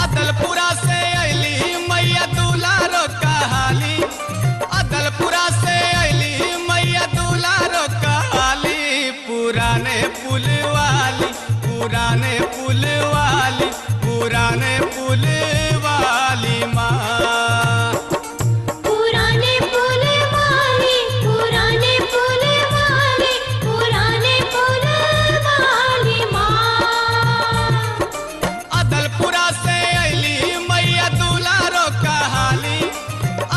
अदलपुरा से अली मैया दुलारो कहाली, अदलपुरा से अली मैया दुलारो कहाली, पुराने पुल वाली, पुराने पुल वाली, पुराने पुल वाली माँ। पुराने पुल वाली, पुराने पुल वाली, पुराने पुल वाली माँ। अदलपुरा से अली मैया दुलारो कहाली,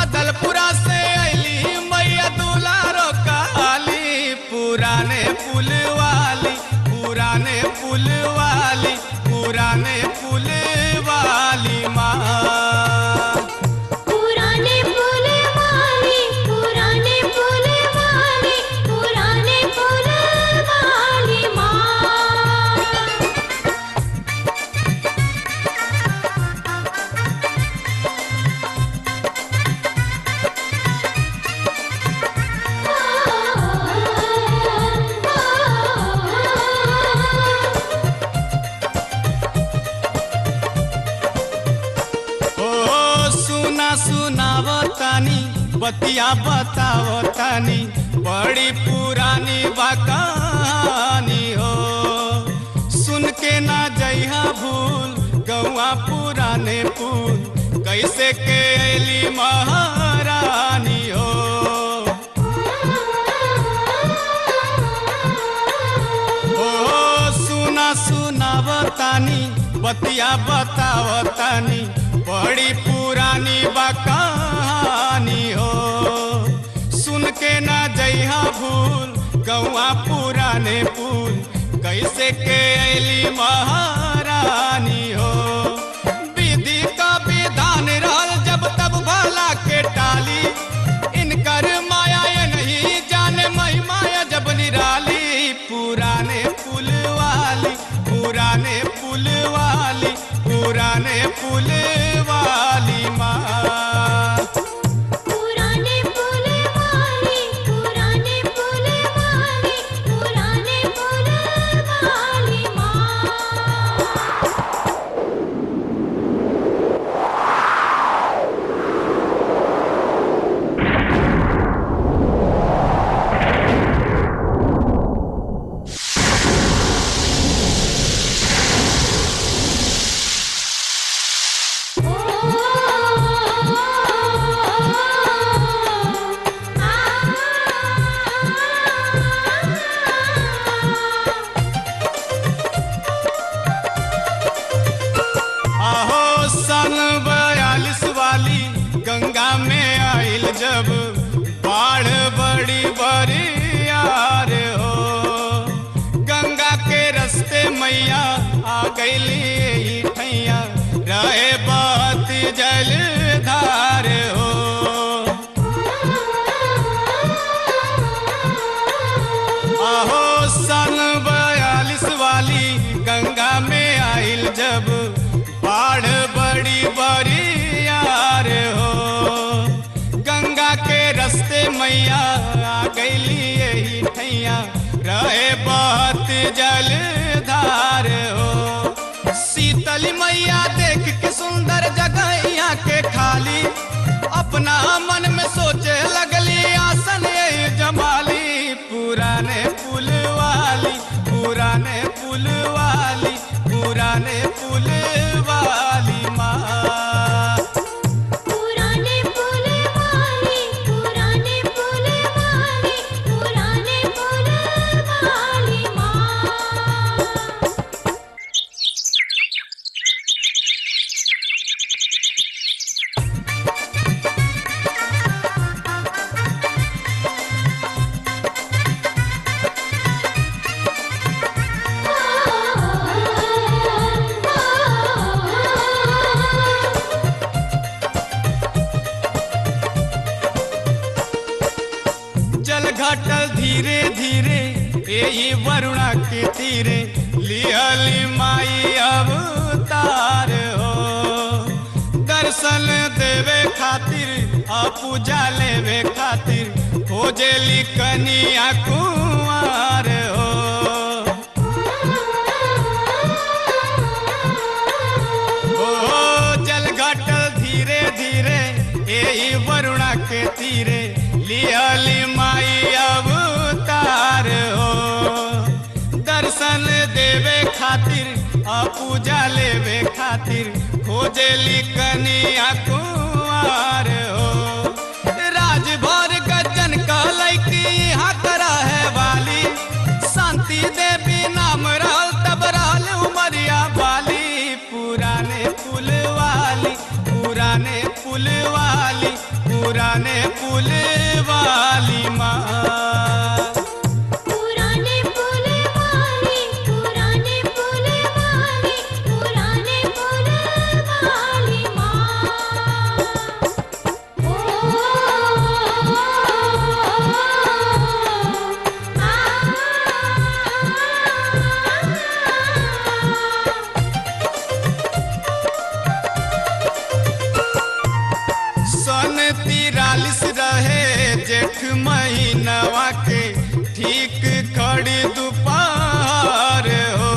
अदलपुरा से अली मैया दुलारो कहाली, पुराने पुल वाली, पुराने पुल वाली, पुराने पुल वाली माँ। पुराने पुल वाली, पुराने पुल वाली, पुराने पुल वाली माँ। ओ सुना सुनावतानी बतिया बतावतानी, बड़ी पुरानी कहानी हो, सुन के ना जइहा भूल गौआ पुराने पुल, कैसे के अली महारानी हो। ओ सुना सुनावतानी बतिया बतावतानी, बड़ी पुरानी कहानी हो, सुन के ना जइहा भूल गौआ पुराने पुल, कैसे के अली महारानी हो। विधि का विधान रहल जब तब भला के टाली, इनकर माया ये नहीं जाने महिमा ये जब निराली, पुराने पुल वाली, पुराने पुल वाली, पुराने पुल वाली माँ। पुराने पुल वाली, पुराने पुल वाली, पुराने पुल वाली माँ। आहो सन 42 वाली गंगा में आइल जब, बाढ़ बड़ी बरियार हो, गंगा के रस्ते मैया आ गईली ठैया, रहे बहुत जलधार हो। आहो सन 42 वाली गंगा में आइल जब, बाढ़ बड़ी बरियार हो, गंगा के रस्ते मैया आ गईली यही ठैया, रहे बहुत जलधार हो। शीतल मैया देख के सुंदर जगह यहाँ के खाली, अपना मन में सोचे लगली आसन यही जमाली, पुराने पुल वाली, पुराने पुल वाली, पुराने पुल वाली माँ। पुराने पुल वाली, पुराने पुल वाली, पुराने पुल वाली माँ। घटल धीरे धीरे यही वरुणा के तीरे लिहली माई अवतार हो। खातिर आ पूजा लेवे खातिर खोजेली कनिया कुंवार हो। ओ जल घटल धीरे धीरे यही वरुणा के तीरे लिहली माई अवतार हो। दर्शन देवे खातिर आ पूजा लेवे खातिर खोजेली कनिया कुंवार हो। राजभर गजन कहलै कि यहाँ करा है वाली शांति देवी नाम रहल तब रहल उमरिया वाली। पुराने पुल वाली पुराने पुल वाली पुराने पुल वाली माँ। पुराने पुल वाली पुराने पुल वाली पुराने पुल वाली माँ। ओ सन 43 रहे जेठ महीनवा के ठीक खड़ी दोपहर हो।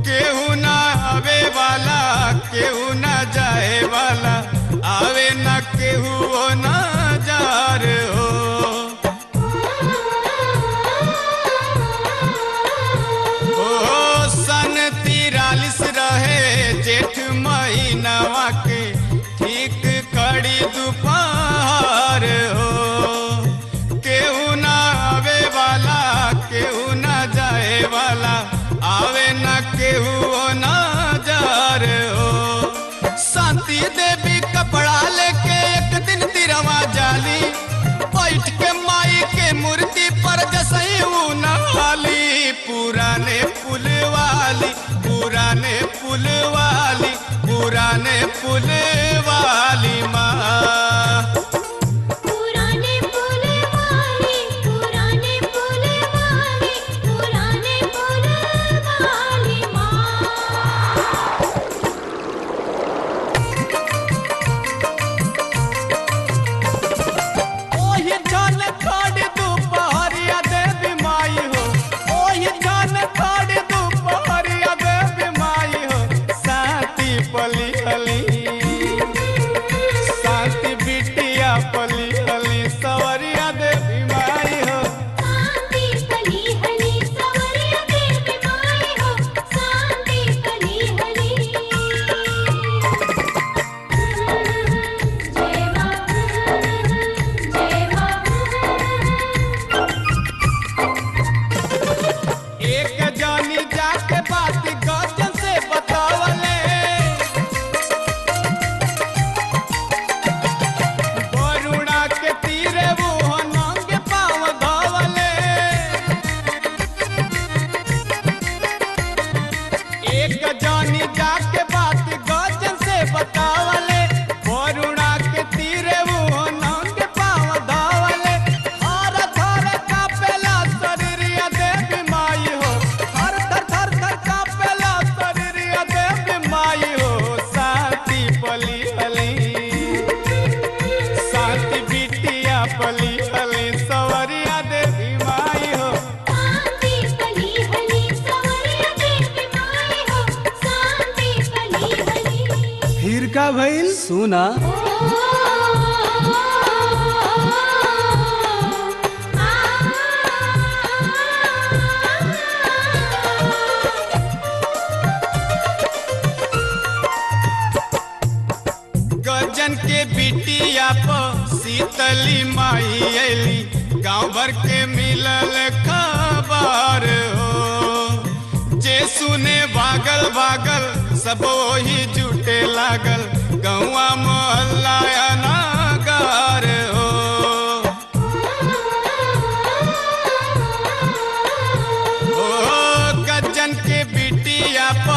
केहू ना आवे वाला केहू ना जाए वाला आवे ना केहू ना जार हो। ओ सन 43 रहे जेठ महीनवा के ठीक खड़ी दोपहर हो। केहू ना आवे वाला केहू ना जाए वाला आवे ना केहू ना जार हो। शांति देवी कपड़ा लेके एक दिन तिरवा जाली बैठ के माई के मूर्ति पर जसई नहाली। पुराने पुल वाली पुराने पुल वाली पुराने पुल वाली माँ। पुराने पुल वाली पुराने पुल वाली पुराने पुल वाली माँ। ओही जान खड़ी दोपहरिया देवी माई हो। ओही जान खड़ी दोपहरिया देवी माई हो। शांति पली हली शांति बिटिया पली हली सवरिया देवी माई हो। शांति पली हली सवरिया देवी माई हो। शांति पली हली। जय माँ जय माँ। एक जानी जाके बात गजन से बतावले वरुणा के तीरे वो नंगे पाँव धवले। एक जानी जाके बात गजन से बतावले वरुणा के तीरे वो नंगे पाँव धवले। हर थर कापेला शरीरिया देवी माई हो। हर थर थर थर कापेला शरीरिया देवी माई हो। शांति पली हली शांति बिटिया पली हली सवरिया देवी माई हो। शांति पली हली सवरिया देवी माई हो। शांति पली हली। फिर का भइल सुना। गजन के बिटिया प शीतली माई अली गाँव भर के मिलल खबर हो। जे सुने भागल भागल सब वही जुटे लागल गौवा मोहल्ला नगर हो। ओ गजन के बिटिया प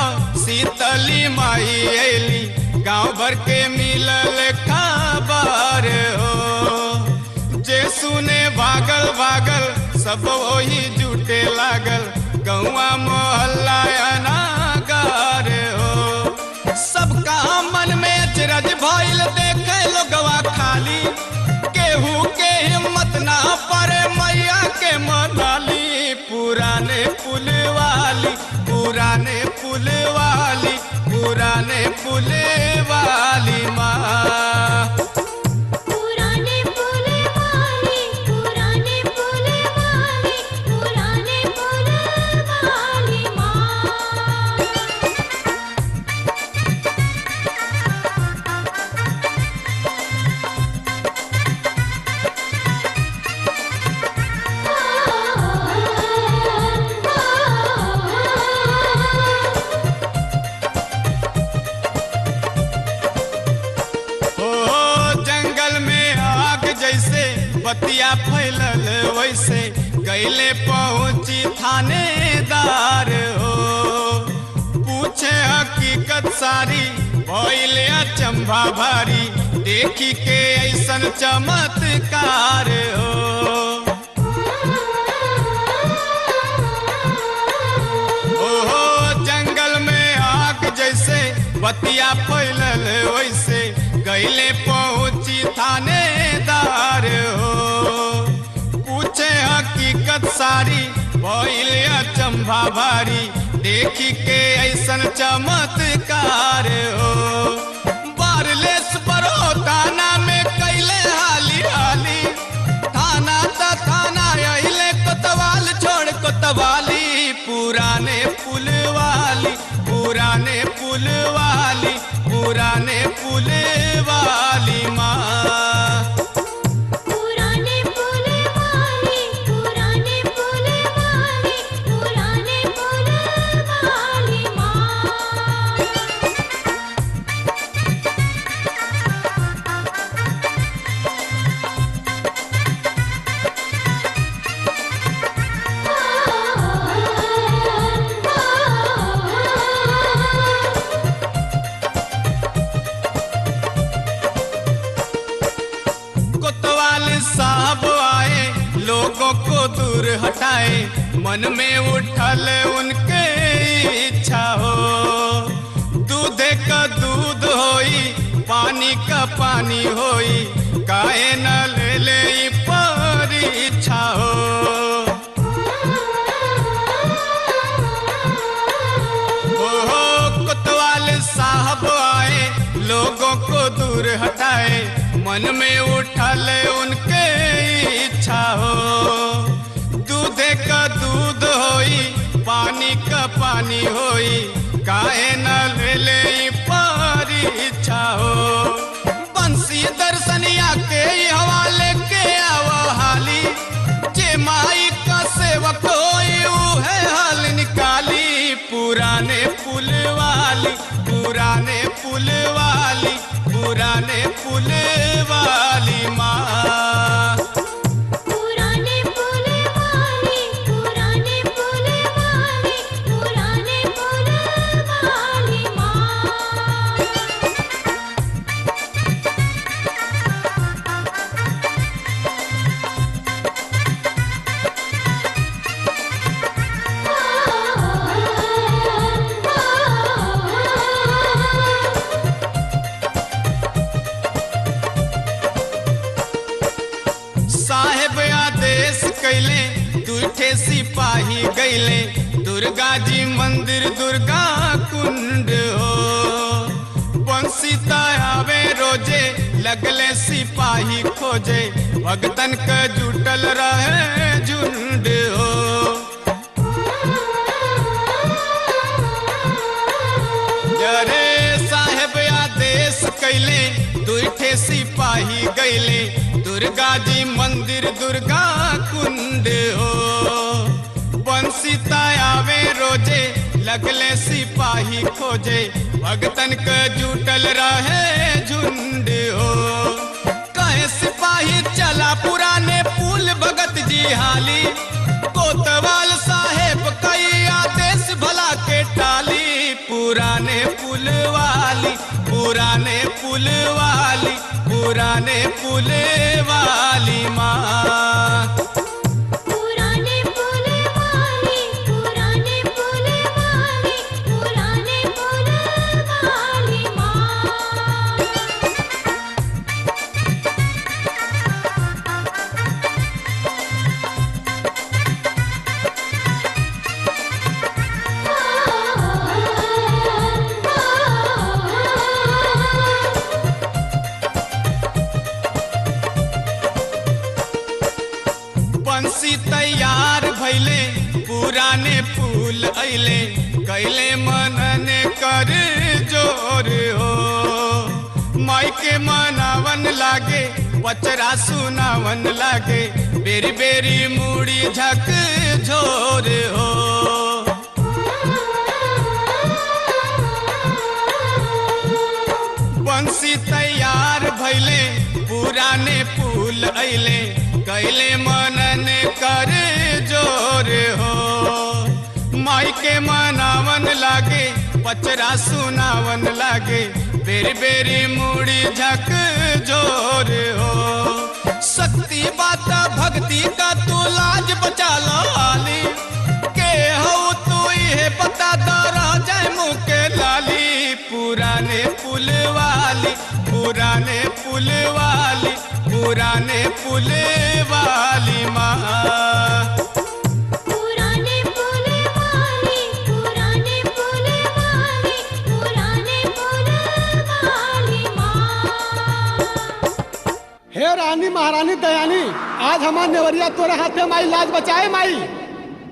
शीतली माई अली गाँव भर के मिलल खबर हो। जे सुने भागल भागल सब वही जुटे लागल गौवा मोहल्ला नगर हो। सबका मन में अचरज भइल देखे लोग ना पर मैया के मनाली पुराने पुल वाली पुराने पुल वाली पुराने पुल वाली माँ पुराने पुल वाली पुराने पुल वाली पुराने पुल वाली माँ जंगल में आग जैसे बतिया फैलल वैसे गैले पहुंची थानेदार हो पूछे हकीकत सारी भइले अचंभा भारी देखी के ऐसन चमत्कार हो ओहो जंगल में आग जैसे बतिया फैलल वैसे गैले पहुंची थानेदार हो पूछे हकीकत सारी भइले अचंभा भारी देखी के ऐसन चमत्कार हो बारलेस बरो थाना में कैले हाली हाली थाना त थाना अहिले कोतवाल छोड़ कोतवाली पुराने पुल वाली पुराने पुल वाली पुराने पुल वाली माँ पुराने पुल वाली पुराने पुल वाली पुराने पुल वाली माँ कोतवाल साहब आए लोगों को दूर हटाए मन में उठल उनके इच्छा हो दूधे का दूध होई पानी का पानी होई काहे न ले ले ई परीक्षा हो ओहो कोतवाल साहब आए लोगों को दूर हटाए मन में उठल उनके इच्छा हो दूधे का दूध होई पानी का पानी होई काहे न ले ले ई परीक्षा हो बंसी दर्शनिया के हवाले के आवो हाली जे माई का सेवक होई उहे हाल निकाली पुराने पुल वाली पुराने पुल वाली पुराने पुल वाली माँ पुराने पुल वाली पुराने पुल वाली पुराने पुल वाली माँ साहेब आदेश कैले दूठे सिपाही गैले दुर्गा जी मंदिर दुर्गा कुंड हो बंसी आवे रोजे लगले सिपाही खोजे भगतन का जुटल रहे झुंड हो जरे साहेब आदेश कैले दूठे सिपाही गैले दुर्गा जी मंदिर दुर्गा कुंड हो बंसी आवे रोजे लगले सिपाही खोजे भगतन का जुटल रहे झुंड हो कहे सिपाही चला पुराने पुल भगत जी हाली कोतवाल साहेब कई आदेश भला के टाली पुराने पुल वाली पुराने पुल वाली पुराने पुल वाली माँ पुराने पुल वाली पुराने पुल वाली पुराने पुल वाली माँ फूल अइले कैले मनन कर जोर हो माई के मनावन लागे पचरा सुनावन लागे बेरी बेरी मुड़ी झक झोर हो बंसी तैयार भैले पुराने फूल अइले कैले मनन कर जोर हो माई के मनावन लागे पचरा सुनावन लागे बेरी बेरी मुड़ी झक जोर हो शक्ति बात भक्ति का तू लाज बचा लो आली के हो तू ये बता दो रह जाए मुँह के लाली पुराने पुल वाली पुराने पुल वाली पुराने पुल वाली माँ पुराने पुल वाली पुराने पुल वाली पुराने पुल वाली माँ। हे रानी महारानी दयानी आज हमार नेवरिया तोरे हाथे माई लाज बचाए माई।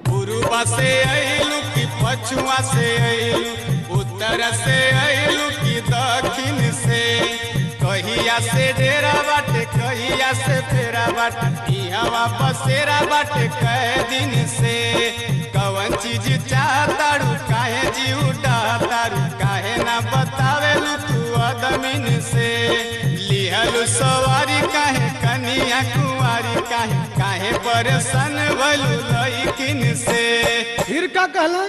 पूर्वा से अइलू की पछुआ से अइलू उत्तर से अइलू की दक्षिण से कहिया से डेरा बाटे कहिया से फेरा बाटे इहवा बसेरा बाटे कई दिन से कवन चीज चाहतारू काहे जी उठातारू काहे ना बतावेलू तू अदमिन से लिहलू सवारी काहे कनिया कुंवारी काहे काहे परेशान भलू लइकिन से फिर का कहला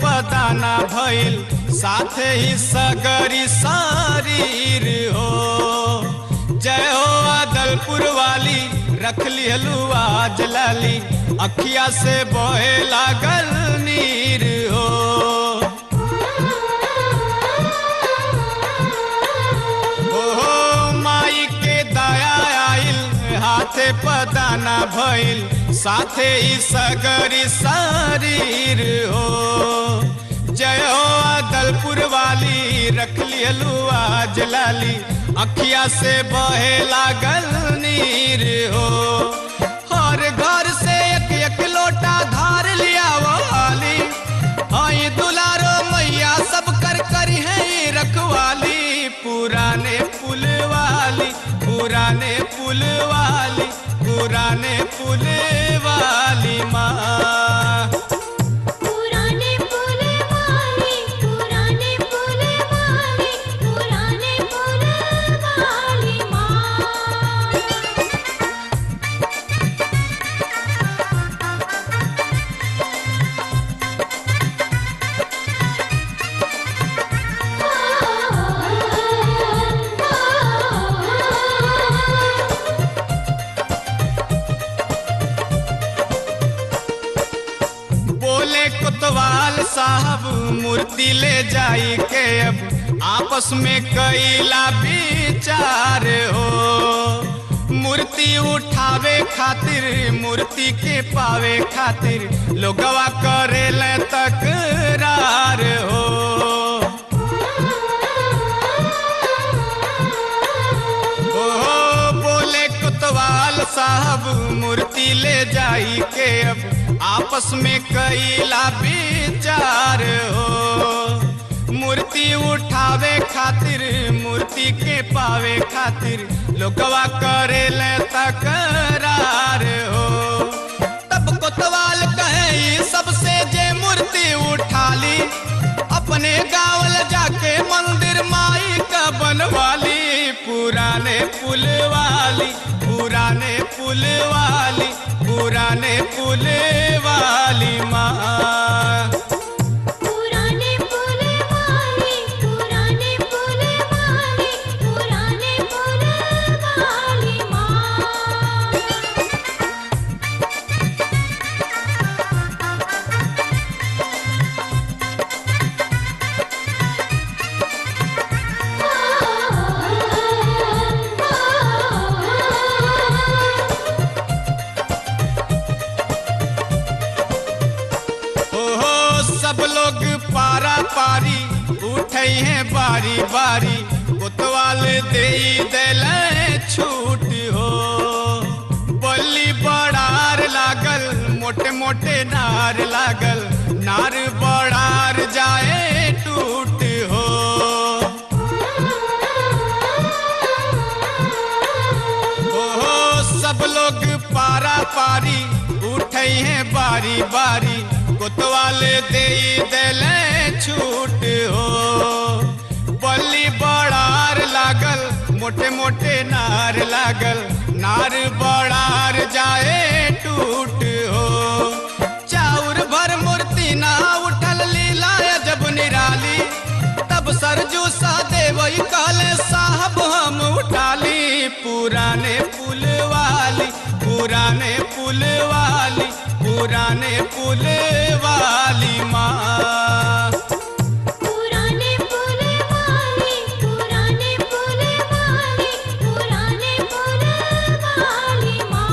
पदाना भइल साथे ही सगरी शरीर हो जय हो अदलपुर वाली रख लिहलू आज लाली अखिया से बहे लागल नीर हो माई के दया आइल हाथे पदाना भइल साथे ही सगरी शरीर हो जय हो अदलपुर वाली रख लिहलू आज लाली अखिया से बहे लागल नीर हो हर घर से एक एक लोटा धार लिया वाली आई दुलारो मैया सब कर करी है रखवाली पुराने पुल वाली पुराने पुल वाली पुराने पुल वाली माँ पुराने पुल वाली पुराने पुल वाली पुराने पुल वाली माँ। मूर्ति ले जाई के अब आपस में कैला विचार हो। मूर्ति उठावे खातिर मूर्ति के पावे खातिर लोगवा करेले तकरार हो। बोले कोतवाल साहब मूर्ति ले जाई के अब आपस में कैला विचार हो। मूर्ति उठावे खातिर मूर्ति के पावे खातिर लोगवा करेले तकरार हो। तब कोतवाल कहे सबसे जे मूर्ति उठा ली अपने गाँव जाके मंदिर माई का बनवाली। पुराने पुल वाली पुराने पुल वाली पुराने पुल वाली माँ। पुराने पुल वाली पुराने पुल वाली पुराने पुल वाली माँ। सब लोग पारा पारी उठे हैं बारी बारी कोतवाल दे देले छूट हो। बल्ली बड़ार लागल मोटे मोटे नार लागल नार बड़ार जाए टूट हो। सब लोग पारा पारी उठे हैं बारी बारी कोतवाल दे देले छूट हो। बल्ली बड़ार लागल मोटे मोटे नार लागल नार बड़ार जाए टूट हो। चाउर भर मूर्ति ना उठल लीला जब निराली तब सरजू सहदेव कहले साहब हम उठाली। पुराने पुल वाली पुराने पुल वाली पुराने पुल वाली माँ। पुराने पुल वाली पुराने पुल वाली पुराने पुल वाली माँ।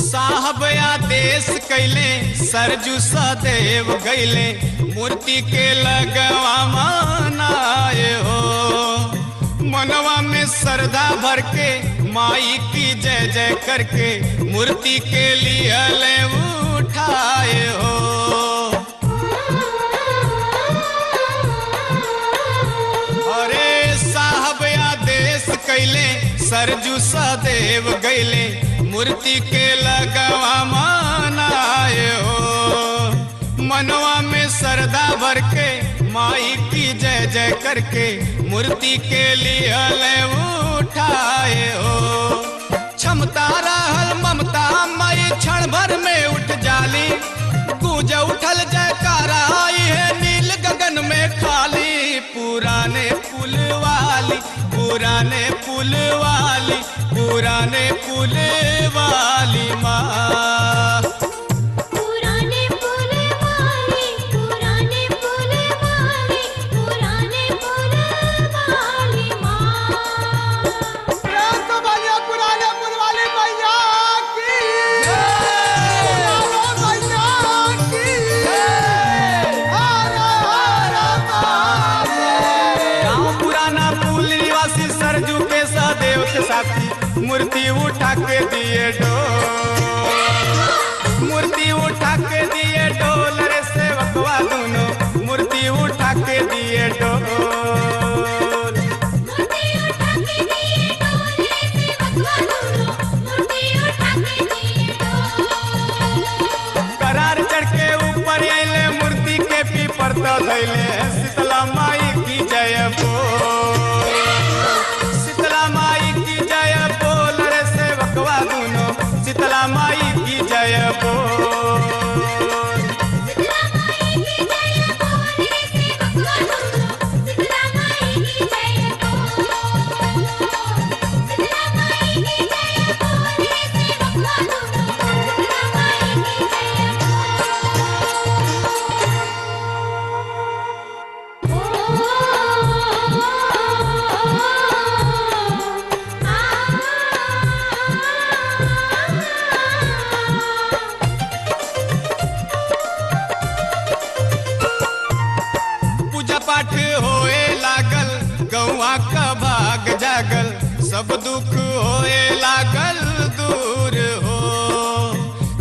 साहब आदेश कैले सरजू सदैव गैले मूर्ति के लगवा मनाए हो। मनवा में श्रद्धा भर के माई की जय जय करके मूर्ति के लिए ले उठाए हो। अरे साहब आदेश कैले सरजू सदैव गैले मूर्ति के लगवा मनाए हो। मनवा में श्रद्धा भर के माई की जय जय करके मूर्ति के लिए ले उठाए हो। क्षमता रहल ममता माई क्षण भर में उठ जाली गूंज उठल जयकारा आई है नील गगन में खाली। पुराने पुल वाली पुराने पुल वाली पुराने पुल वाली माँ। पुराने पुल वाली पुराने पुल वाली पुराने पुल वाली माँ। प्रेम से बोलिए पुराने पुल वाली मैया की पुराने मैया की हर हर महादेव। गाँव पुराना पुल निवासी सरजू के सहदेव के साथी मूर्ति उठा के दिए डोल मूर्ति उठा के दिए डोल रे सेवकवा दोनों मूर्ति उठा के दिए डोल। मूर्ति उठा के दिए डोल रे सेवकवा दोनों मूर्ति उठा के दिए डोल। करार चढ़ के ऊपर आइले मूर्ति के पीपर तो धैले शीतला माई की जय बोल। शीतला माई की जय बोल रे सेवकवा दोनों शीतला माई की सब दुख होए लागल दूर हो।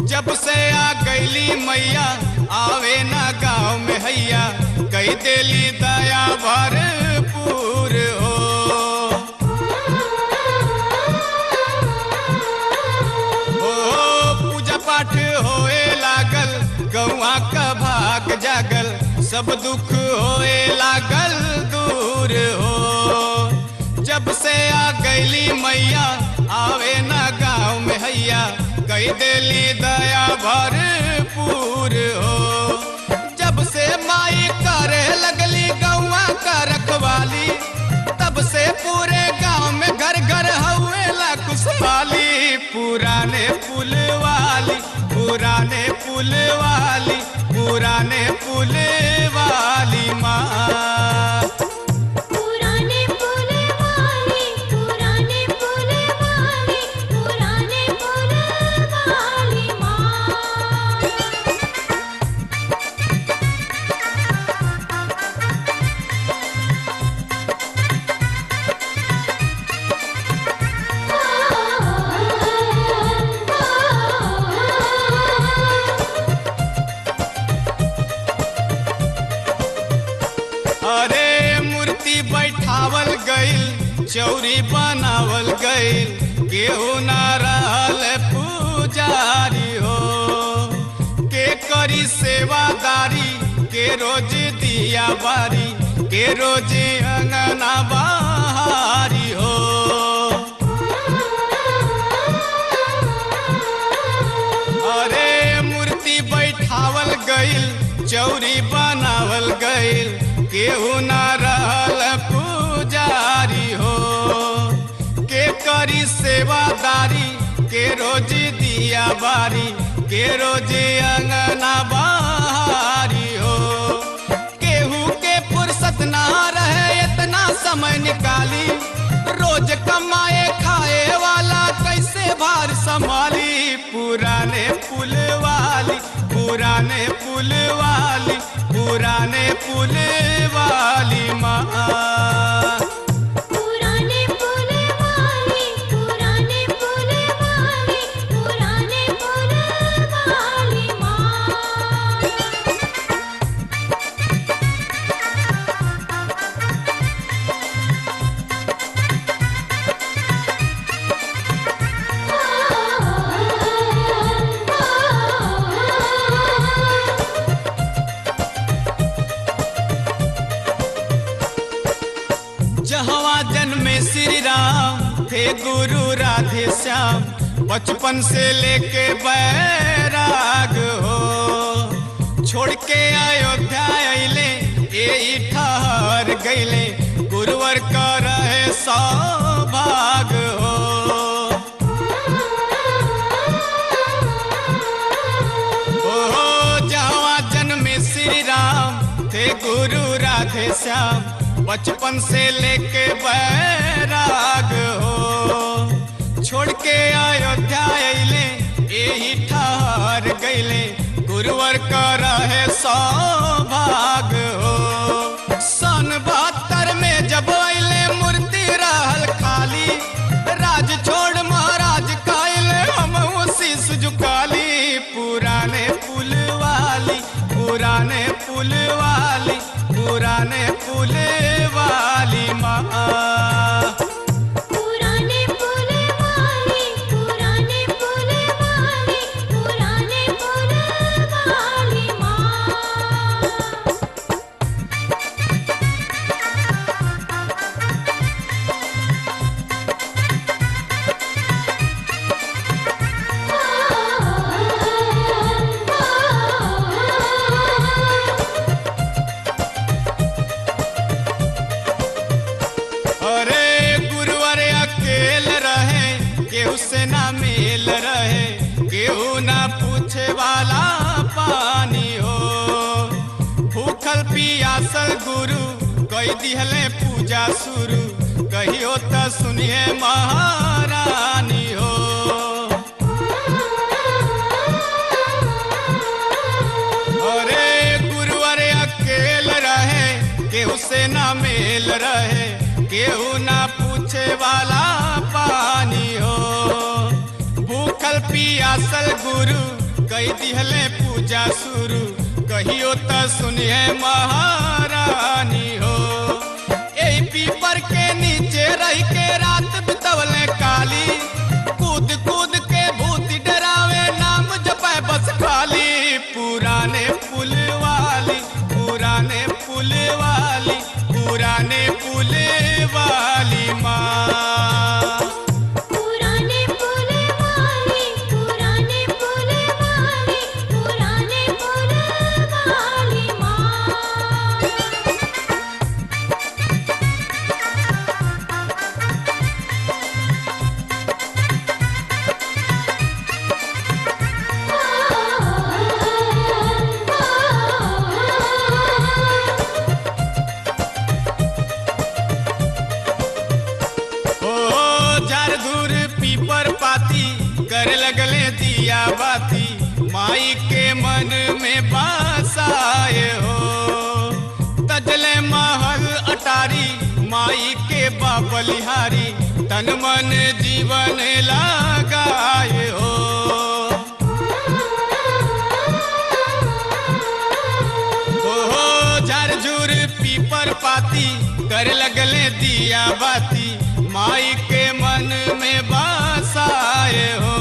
जब से आ गईली मैया आवे ना गाँव में हैया, कई देली दया भरपूर हो। पूजा पाठ होए लागल गौआ का भाग जागल, सब दुख होए लागल दूर हो। जब से आ गईली मैया आवे ना गाँव में हैया, कई देली दया भरपूर हो। जब से माई करे लगली गौआ का रखवाली, तब से पूरे गांव में घर घर हवेला खुशहाली। पुराने पुल वाली, पुराने पुल वाली, पुराने पुल वाली माँ। पुराने पुल वाली, पुराने पुल वाली, पुराने पुल वाली माँ। अरे मूर्ति बैठावल गईल, चौरी बनावल गईल, केहू ना रहल पुजारी हो। के करी सेवादारी, के रोज दिया बारी, के रोज अंगना बहारी हो। अरे मूर्ति बैठावल गईल, चौरी बनावल गईल, केहू ना रहल पुजारी हो। के करी सेवादारी, के रोज दिया बारी, के रोज अंगना बहारी हो। केहू के फुर्सत ना रहे इतना समय निकाली, रोज कमाए खाए वाला कैसे भार संभाली। पुराने पुल वाली, पुराने पुल वाली, पुराने पुल वाली माँ। पुराने पुल वाली, पुराने पुल वाली, पुराने पुल वाली माँ। जहवा जन्मे श्री राम थे गुरु राधे श्याम, बचपन से लेके बैराग हो। छोड़ के अयोध्या अइले, यही ठहर गईले, गुरुवर का रहे सौभाग हो। जहवा जन्मे श्री राम थे गुरु राधे श्याम, बचपन से लेके बैराग हो। छोड़ के अयोध्या अइले, यही ठहर गईले, गुरुवर का रहे सौभाग हो। सन 72 में जब अइले मूर्ति रहल खाली, राज छोड़ महाराज काइले हम शीश झुकाली। पुराने पुल वाली, पुराने पुल वाली, पुराने पुल वाली माँ। पुराने पुल वाली, पुराने पुल वाली, पुराने पुल वाली माँ। से ना मेल रहे, केहू ना पूछे वाला पानी हो। भूखल पियासल गुरु कई दिहले पूजा शुरू, कहियो त सुनिए महारानी हो। अरे गुरुवर अकेल रहे, केहू से ना मेल रहे, केहू ना पूछ पूछे वाला पानी हो। भूखल पियासल गुरु कई दिहले पूजा शुरू, कहियो त सुनिए महारानी हो। ए पीपर के नीचे रह के रात बितवले काली, कूद कूद के भूत डरावे नाम जपे बस खाली। पुराने पुल वाली, पुराने पुल वाली, पुराने पुल वाली माँ। पुराने पुल वाली, पुराने पुल वाली, पुराने पुल वाली माँ। झारझूर पीपर पाती कर लगले दिया बाती, माई के मन में बासाए हो। तजले महल अटारी माई के बाबलिहारी, तन मन जीवन लगाए हो। झारझूर पीपर पाती कर लगले दिया बाती, माई के मन में बासाए हो।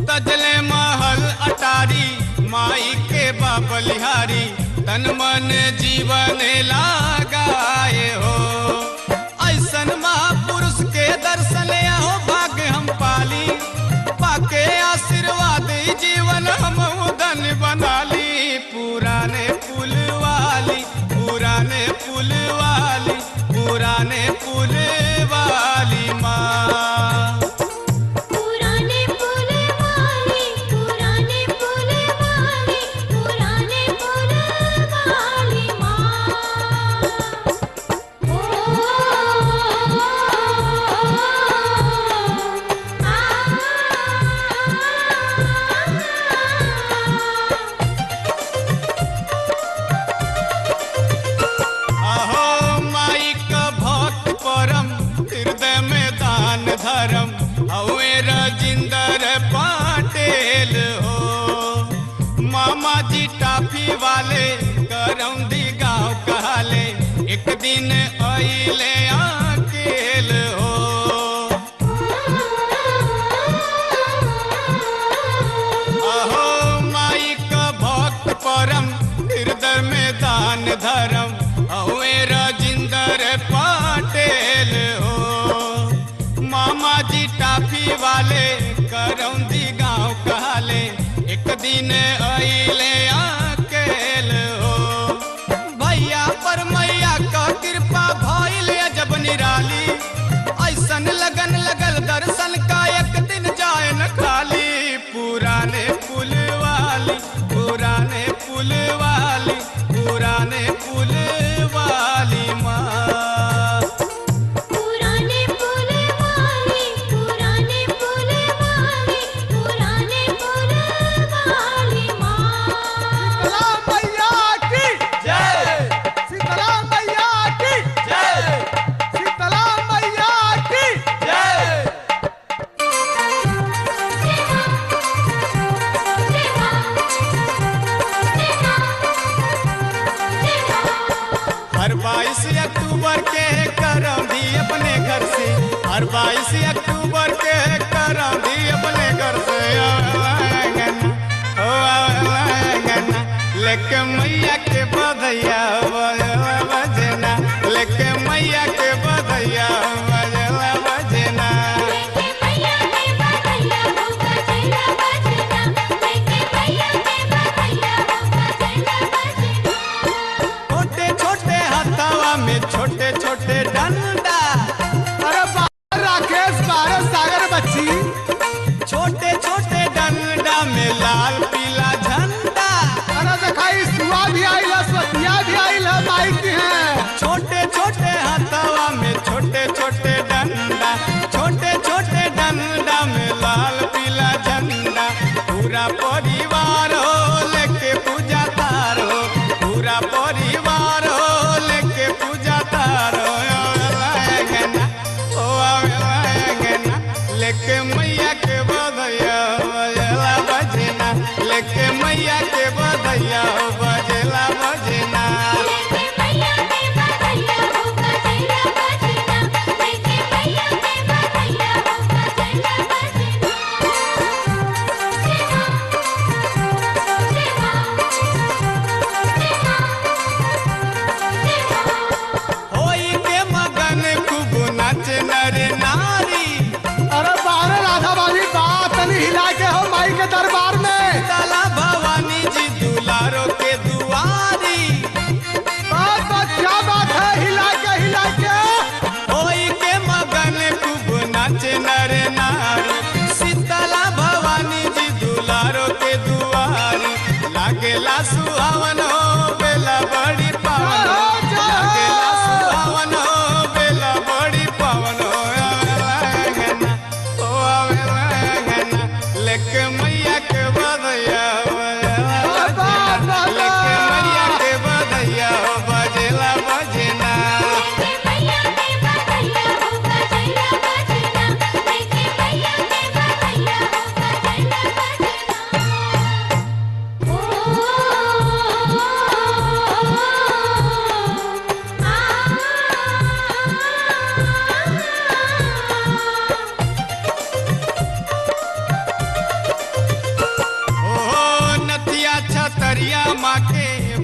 तजले महल अटारी माई के बाबलिहारी, तन मन जीवन लगाए हो। ऐसन महापुरुष के दर्शन हो भाग्य हम पाली, पाके आशीर्वाद जीवन हम धन बना ली। पुराने पुल वाली, पुराने पुल वाली, पुराने पुल वाली माँ। पुराने पुल वाली, पुराने पुल वाली, पुराने पुल वाली माँ। अहो माई का भक्त परम, हृदय में दान धर्म, हवे राजिंदर पाटेल हो। मामा जी टाफी वाले करौंदी गाँव कहले, एक दिन अइले अकेल हो। अहो माई का भक्त परम, हृदय में दान धर्म, हवे राजिंदर पाटेल हो। मामा जी टाफी वाले करौंदी गाँव कहले, एक दिन अइले अकेल हो। भैया पर मैया का कृपा भइल अजब निराली, ऐसन लगन लगल दर्शन का एक दिन जाए न खाली। पुराने पुल वाली, पुराने पुल वाली, पुराने पुल वाली माँ। पुराने पुल वाली, पुराने पुल वाली, पुराने पुल वाली माँ। सीताराम मैया की जय, सीताराम मैया की जय, सीताराम मैया की जय। हर 22 अक्टूबर के करौंदी अपने घर से, हर 22 अक्टूबर के करौंदी अपने घर से। ओ आंगना लेके मैया के बधैया बजना, लेके मैया के बधैया बजना। लेके मैया के बधैया हो बजना बजना, लेके मैया के बधैया हो बजना बजना। छोटे छोटे हथवा में छोटे छोटे डंडा, अरे बाहर राकेश बाहर सागर बच्ची, छोटे छोटे डंडा में लाल पीला झंडा। अरे दिखाई सुआ भी आई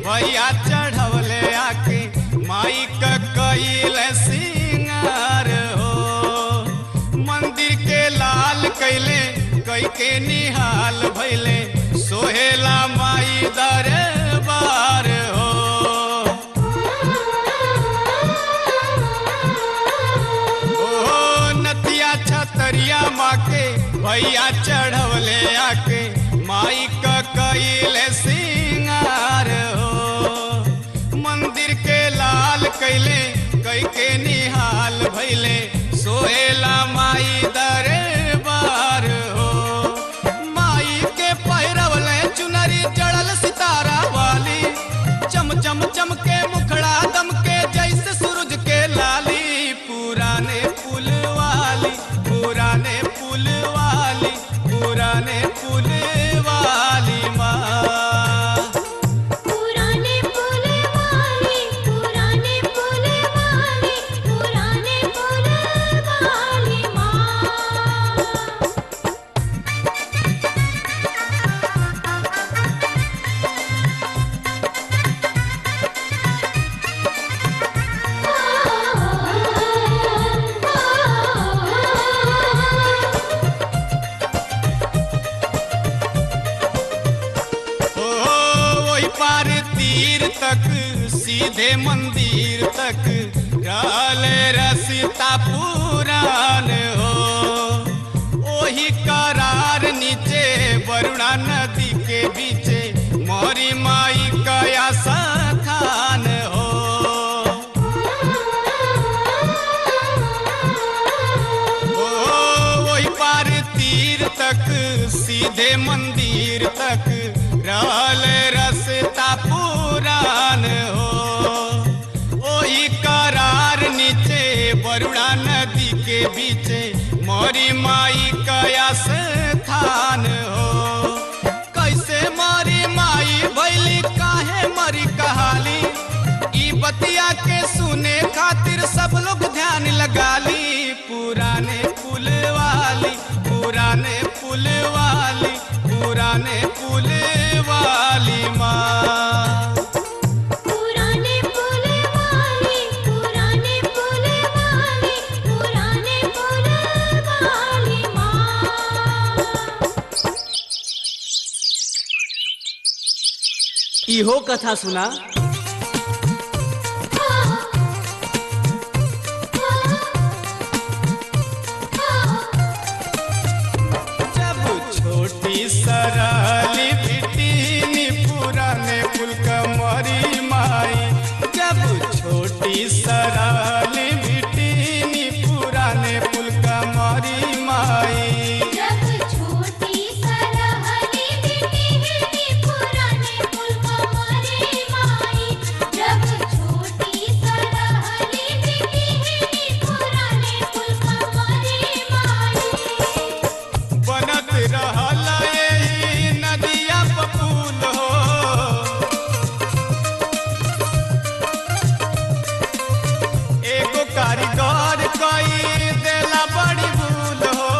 भैया चढ़वले आके माई का कईल सिंगार हो। मंदिर के लाल कैले कई के निहाल भैले सोहेला माई दरबार हो। ओ नदिया छतरिया माँ के भैया चढ़वले आके माई का कईल सिंगार हो। मंदिर के लाल कैले कई के निहाल भैले सोहेला माई दरबार हो। माई के पैरवले चुनरी जड़ल सितारा वाली चम चम चमके मुखड़ा दमके जैसे सूरज के लाली। पुराने पुल वाली पुराने पुल वाली पुराने पुल वाली माँ। पुराने पुल वाली पुराने पुल वाली पुराने पुल वाली माँ। वही पार तीर तक सीधे मंदिर तक डाले रसिता पुरान हो। वही करार नीचे वरुणा नदी के बीचे मोरी माई का स्थान हो। वही पार तीर तक सीधे मंदिर तक रहल रसता पुरान हो। ओही करार नीचे वरुणा नदी के बीचे मोरी माई का स्थान हो। कैसे मोरी माई भैली काहे मरी कहाली ई बतिया के सुने खातिर सब लोग ध्यान लगा ली। पुराने पुल वाली पुराने पुल वाली पुराने पुल वाली माँ। पुराने पुल वाली पुराने पुल वाली पुराने पुल वाली माँ। इहो कथा सुना। जब छोटी सराली बिटिनी पुराने पुल का मरी माई। जब छोटी सराली बिटिनी पुराने पुल का मरी माई। जब छोटी सरहली बिटिनी पुराने पुल का मरी माई। जब छोटी सरहली बिटिनी पुराने पुल का मरी माई। बनत रहल एही नदिया प पुल हो। एगो कारीगर कई देला बड़ी भूल हो।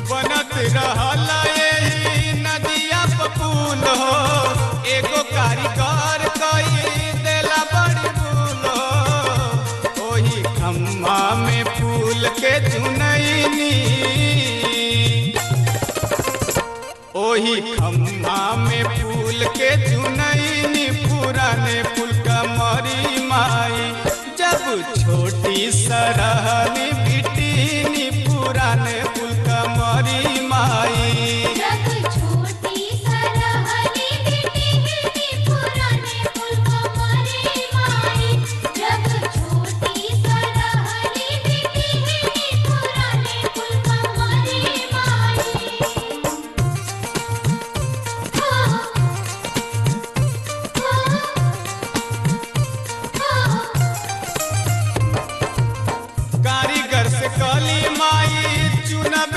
बनत रहल एही नदिया प पुल हो। एगो कारीगर कई देला बड़ी भूल हो। ओही खम्मा में फूल के चुनैनी ओही खम्मा में फूल के चुनैनी पुराने पुल का मरी माई। जब छोटी सरहली बिटिनी पुराने पुल का मरी माई। जब छोटी सरहली बिटिनी पुराने पुल का मरी माई। जब छोटी सरहली बिटिनी पुराने पुल का मरी माई। कारीगर से कली माई चुनब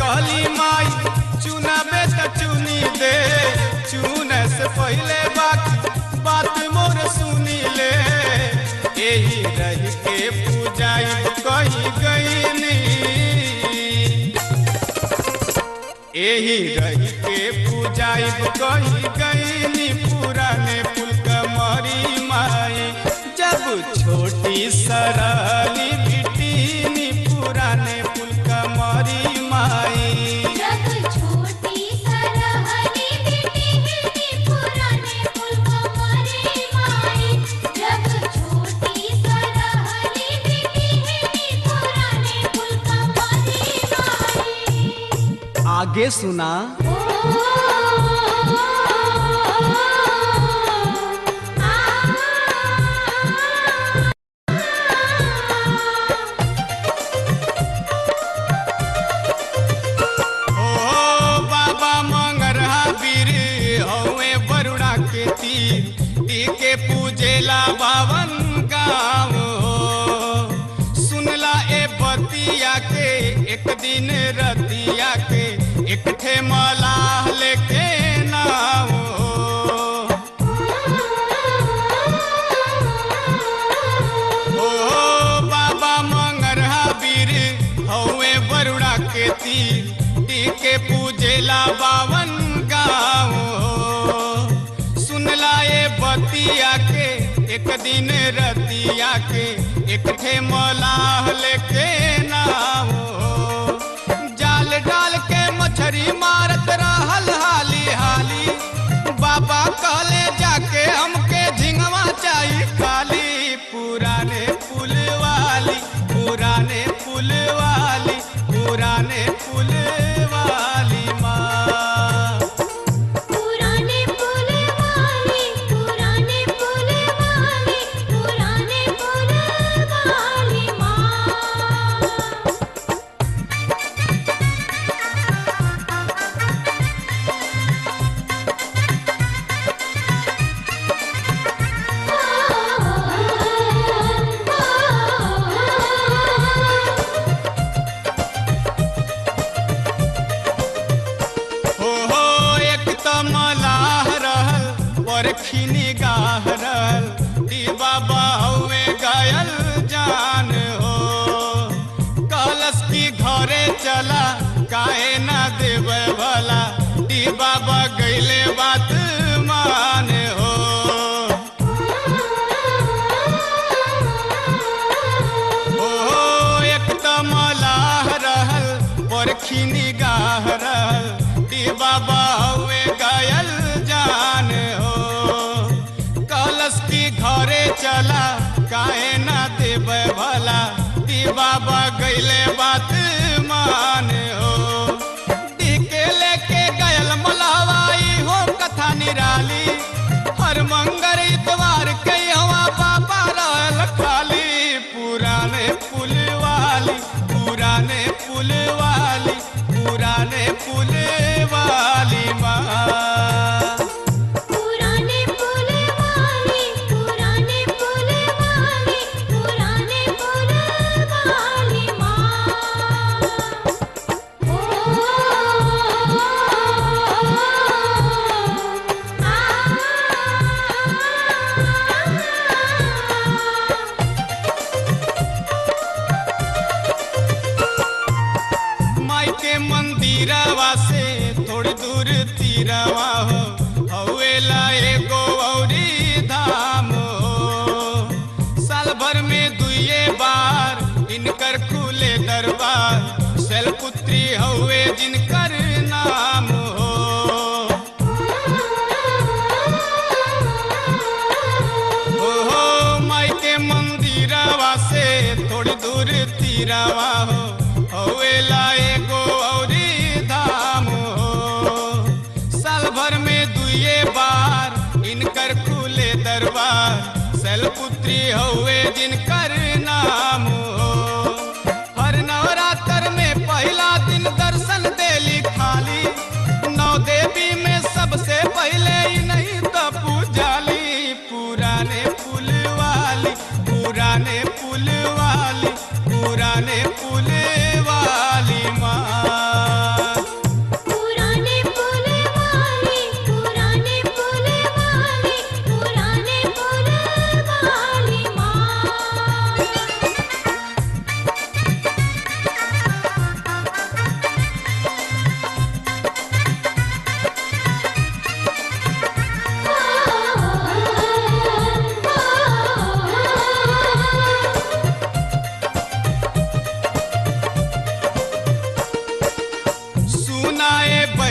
कहली माई चुनावे त चुनी दे, चुने से पहले बात मोर सुनी ले। यही रह के पूजाई कही गईनी, यही रह के पूजाई कही गईनी पुराने फुलकमरी माई। जब छोटी सरली बिटिनी पुराने फुलकमरी माई। जब छोटी सरहली बिटिनी पुराने फुलकमरी माई। जब छोटी सरहली बिटिनी पुराने फुलकमरी माई। आगे सुना। पूजेला बावन गाँव सुनला ए बतिया के, एक दिन रतिया के एक ठे मलाह लेके नाव। ओ बाबा मंगरहा वीर हौवे बरुड़ा के तीर, टीके पूजेला बावन गाँव। बतिया के एक दिन रतिया के एक ठे मलाह लेके नाव। जाल डाल के मछरी मारत रहल हाली हाली, बाबा कहले जाके हमके झिंगवा चाहिए खाली। पुराने पुल वाली, पुराने पुल वाली, पुराने पुल वाली माँ। खिनी गाह रहल बाबा हवे गायल जान हो। कहलस की घरे चला काहे ना देवे भला, डी बाबा गईले बात मान हो। ओ एक त मलाह रहल पर खिनी गाह रहल, डी बाबा हवे गायल जान हो। घरे चला काहे ना देवे भला, दी बाबा गईले बात मान हो। टीके लेके गयल मलहवाई हो कथा निराली, हर मंगर इतवार के हवा बाबा रहल खाली। पुराने पुल वाली, पुराने पुल वाली, पुराने पुल वाली माँ। मंदिरवा से थोड़ी दूर तीरवा हो, हवेला एगो औरी धाम हो। साल भर में दुए बार इनकर खुले दरबार, शैलपुत्री हवे जिनकर नाम हो। ओ माई के मंदिरवा से थोड़ी दूर तीरवा हो, हवेला एगो औरी धाम हो। साल भर में दुए बार इनकर खुले दरबार, शैलपुत्री हवे जिनकर नाम हो। हर नवरात्र में पहला दिन दर्शन देली खाली, नौ देवी में सबसे पहले ही नहीं तो पूजाली। पुराने पुल वाली, पुराने पुल वाली, पुराने पुल वाली माँ।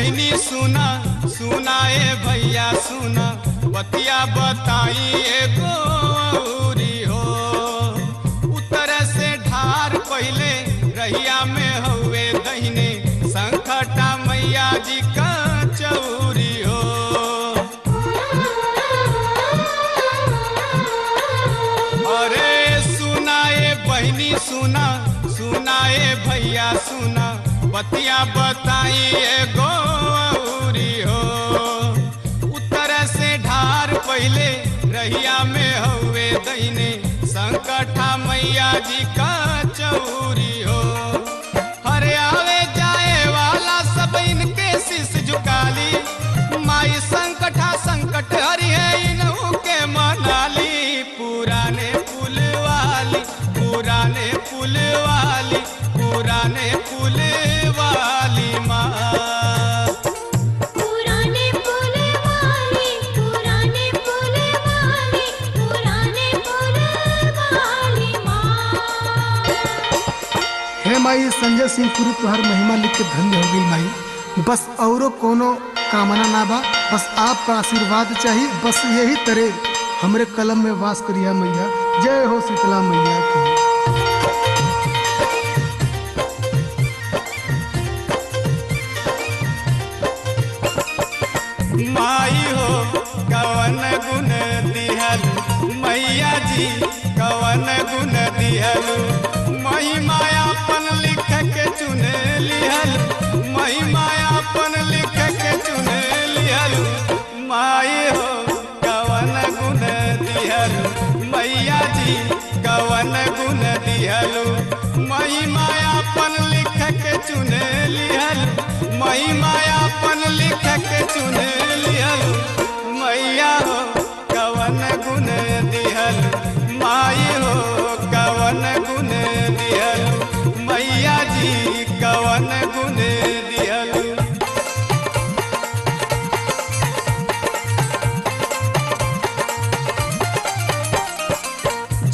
बहनी सुना सुनाए भैया सुना बतिया बताई एगो औरी हो। उत्तर से ढार पहले रहिया में हुए दहिने संकटा मैया जी का चौरी हो। अरे सुनाए बहनी सुना सुनाए भैया सुना बतिया बताई एगो औरी हो। उत्तर से ढार पहले रहिया में हुए दहिने संकटा मैया जी का चौरी हो। हरे आवे जाए वाला सब इनके शीश झुकाली माई संकटा संकट हरि है इनहू के मनाली। पुराने पुल वाली पुराने पुल वाली पुराने पुल वाली माँ। पुराने पुल वाली पुराने पुल वाली पुराने पुल वाली माँ। हे माई संजय सिंह पुरी तुहार महिमा लिख के धन्य हो गई माई। बस औरो कोनो कामना ना बा, बस आपका आशीर्वाद चाहिए। बस यही तरह हमरे कलम में वास करिया मैया। जय हो शीतला मैया की। माई हो कवन गुण दिहलु मैया जी कवन गुण दिहलु। महिमा अपन लिख के चुन लिहलु महिमा अपन लिख के चुन लिहलु। माई हो कवन गुण दिहलु मैया जी कवन गुण दिहलु। महिमा अपन लिख के चुन लिहलु महिमा अपन लिख के चुन लिहलु। मैया हो कवन गुण दिहलु माई हो कवन गुण दिहलु मैया जी कवन गुण दिहलु।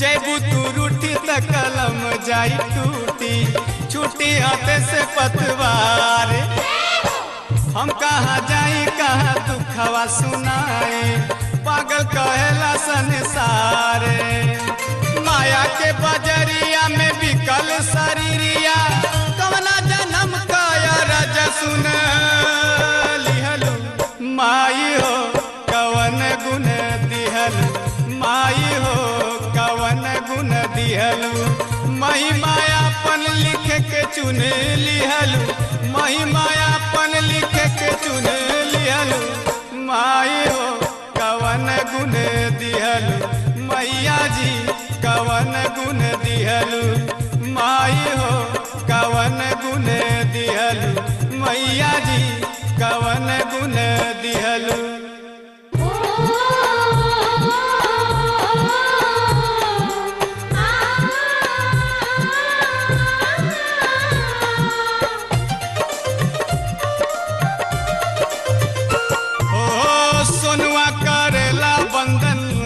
जैबू तू रूठी त कलम जाई टूटी छूटी हाथे से पतवार। हम कहाँ जाई कहाँ दुखवा सुनाई पागल कहेला संसार। माया के बजरिया में बिकल शरीरिया कवना जन्म काया रज सुन लिहलु। माई हो कवन गुण दिहलु माई हो कवन गुण दिहलु। महिमा अपन लिख के चुन लिहलु महिमा अपन लिख के चुन लिहलु। माई हो कवन गुण दिहलु मैया जी कवन गुण दिहलु। माई हो कवन गुण दिहलु मैया जी कवन गुण दिहलु।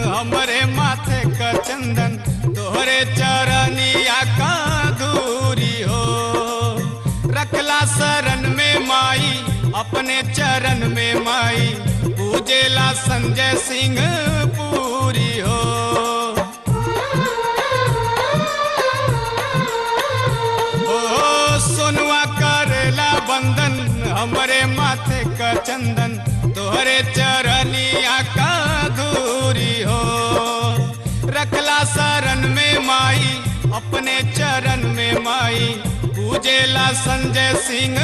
हमरे माथे का चंदन तोहरे चरनिया का दूरी हो। रखला शरण में माई अपने चरण में माई पूजेला संजय सिंह पूरी हो। ओ सोनुआ करेला बंदन हमरे माथे का चंदन तोहरे चरनिया का दूरी हो। रखला शरण में माई अपने चरण में माई पूजेला संजय सिंह